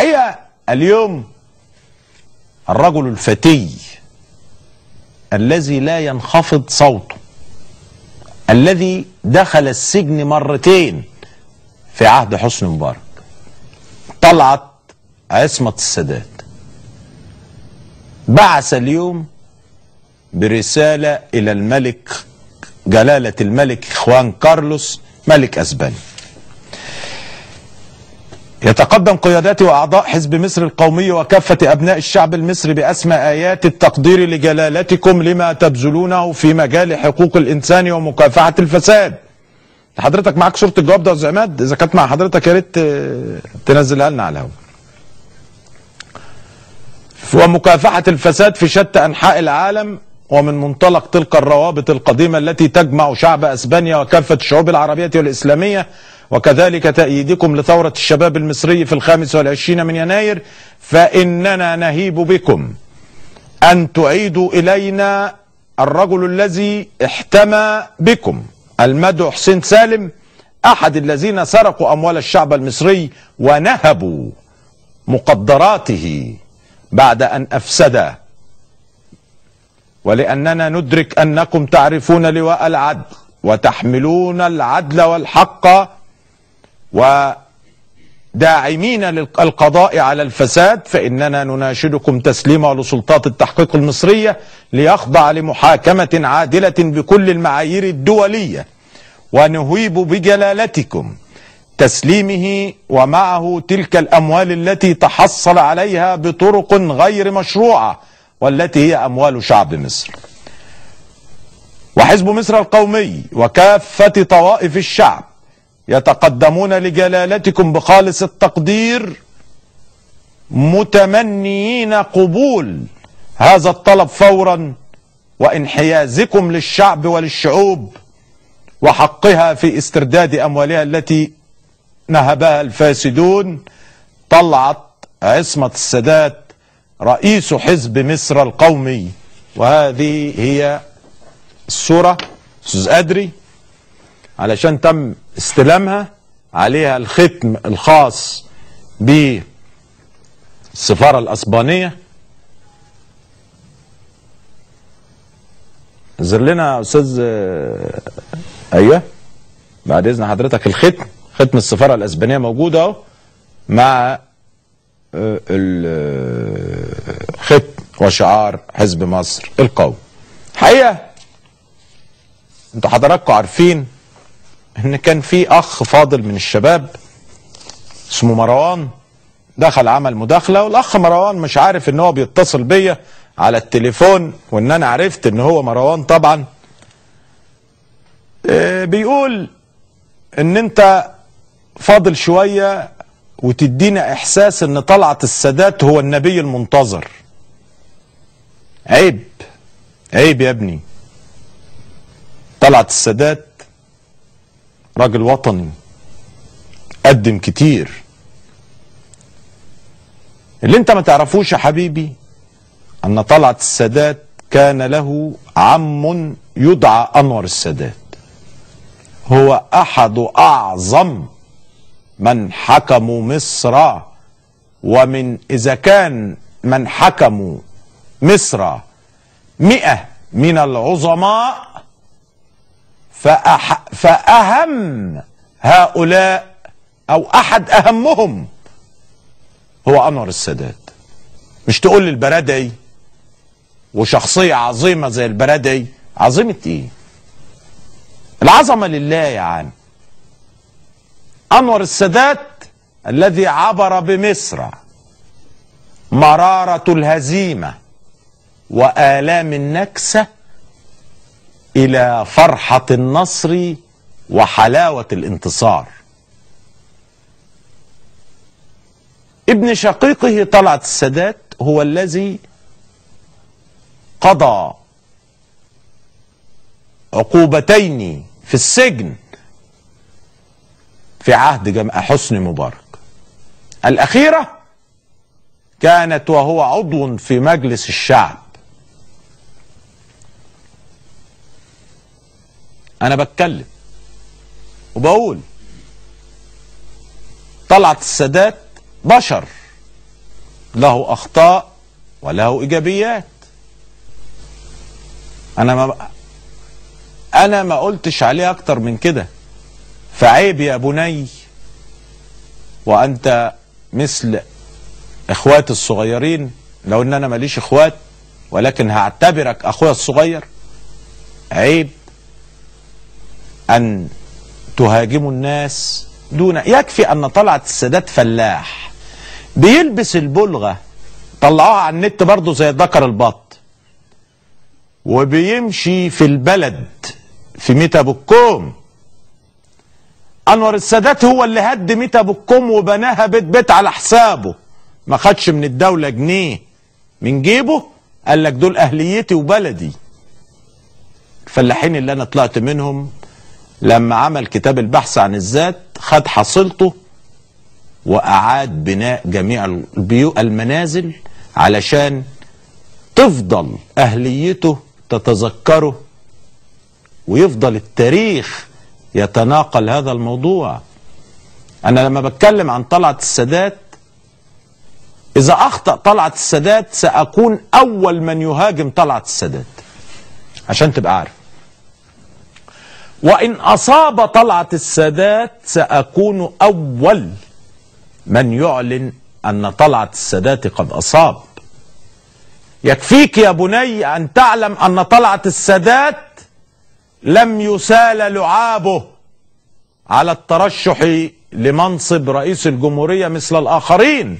الحقيقة اليوم الرجل الفتي الذي لا ينخفض صوته، الذي دخل السجن مرتين في عهد حسني مبارك، طلعت عصمة السادات، بعث اليوم برسالة إلى الملك جلالة الملك خوان كارلوس ملك أسبانيا. يتقدم قيادات وأعضاء حزب مصر القومي وكافة أبناء الشعب المصري بأسمى آيات التقدير لجلالتكم لما تبذلونه في مجال حقوق الإنسان ومكافحة الفساد. حضرتك معاك صورة الجواب ده يا أستاذ عماد؟ إذا كانت مع حضرتك يا ريت تنزلها لنا على الهواء. ومكافحة الفساد في شتى أنحاء العالم، ومن منطلق تلك الروابط القديمة التي تجمع شعب أسبانيا وكافة الشعوب العربية والإسلامية، وكذلك تأييدكم لثورة الشباب المصري في 25 من يناير، فإننا نهيب بكم أن تعيدوا إلينا الرجل الذي احتمى بكم، المدعو حسين سالم، أحد الذين سرقوا أموال الشعب المصري ونهبوا مقدراته بعد أن أفسد. ولأننا ندرك أنكم تعرفون لواء العدل وتحملون العدل والحق وداعمين للقضاء على الفساد، فإننا نناشدكم تسليمه لسلطات التحقيق المصرية ليخضع لمحاكمة عادلة بكل المعايير الدولية، ونهيب بجلالتكم تسليمه ومعه تلك الأموال التي تحصل عليها بطرق غير مشروعة والتي هي أموال شعب مصر. وحزب مصر القومي وكافة طوائف الشعب يتقدمون لجلالتكم بخالص التقدير، متمنيين قبول هذا الطلب فورا، وانحيازكم للشعب وللشعوب وحقها في استرداد أموالها التي نهبها الفاسدون. طلعت عصمة السادات رئيس حزب مصر القومي. وهذه هي الصورة أستاذ أدري، علشان تم استلامها، عليها الختم الخاص بالسفارة الأسبانية. نزل لنا يا أستاذ. أيوه بعد إذن حضرتك، ختم السفارة الأسبانية موجودة أهو مع الختم وشعار حزب مصر القومي. حقيقة انتوا حضراتكم عارفين ان كان في اخ فاضل من الشباب اسمه مروان، دخل عمل مداخلة، والاخ مروان مش عارف ان هو بيتصل بيا على التليفون، وان انا عرفت ان هو مروان طبعا. بيقول ان انت فاضل شوية وتدينا احساس ان طلعت السادات هو النبي المنتظر. عيب عيب يا ابني. طلعت السادات راجل وطني قدم كتير. اللي انت ما تعرفوش يا حبيبي ان طلعت السادات كان له عم يدعى انور السادات، هو احد اعظم من حكموا مصر، ومن إذا كان من حكموا مصر 100 من العظماء، فأهم هؤلاء أو أحد أهمهم هو أنور السادات. مش تقول لي البرادعي وشخصية عظيمة زي البرادعي، عظيمة إيه؟ العظمة لله يا عم. أنور السادات الذي عبر بمصر مرارة الهزيمة وآلام النكسة إلى فرحة النصر وحلاوة الانتصار. ابن شقيقه طلعت السادات هو الذي قضى عقوبتين في السجن في عهد حسني مبارك. الأخيرة كانت وهو عضو في مجلس الشعب. أنا بتكلم وبقول طلعت السادات بشر له أخطاء وله إيجابيات. أنا ما قلتش عليه أكتر من كده. فعيب يا بني، وأنت مثل إخواتي الصغيرين، لو إن أنا ماليش إخوات ولكن هعتبرك أخويا الصغير، عيب أن تهاجموا الناس دون. يكفي أن طلعت السادات فلاح بيلبس البلغة، طلعوها على النت برضو زي ذكر البط، وبيمشي في البلد في ميت ابو الكوم. انور السادات هو اللي هد ميت ابو الكوم وبناها بيت بيت على حسابه، ما خدش من الدولة جنيه من جيبه، قال لك دول اهليتي وبلدي. الفلاحين اللي انا طلعت منهم لما عمل كتاب البحث عن الذات خد حصيلته واعاد بناء جميع المنازل علشان تفضل اهليته تتذكره، ويفضل التاريخ يتناقل هذا الموضوع. انا لما بتكلم عن طلعت السادات، اذا اخطأ طلعت السادات ساكون اول من يهاجم طلعت السادات، عشان تبقى عارف. وان اصاب طلعت السادات ساكون اول من يعلن ان طلعت السادات قد اصاب. يكفيك يا بني ان تعلم ان طلعت السادات لم يسال لعابه على الترشح لمنصب رئيس الجمهورية مثل الآخرين.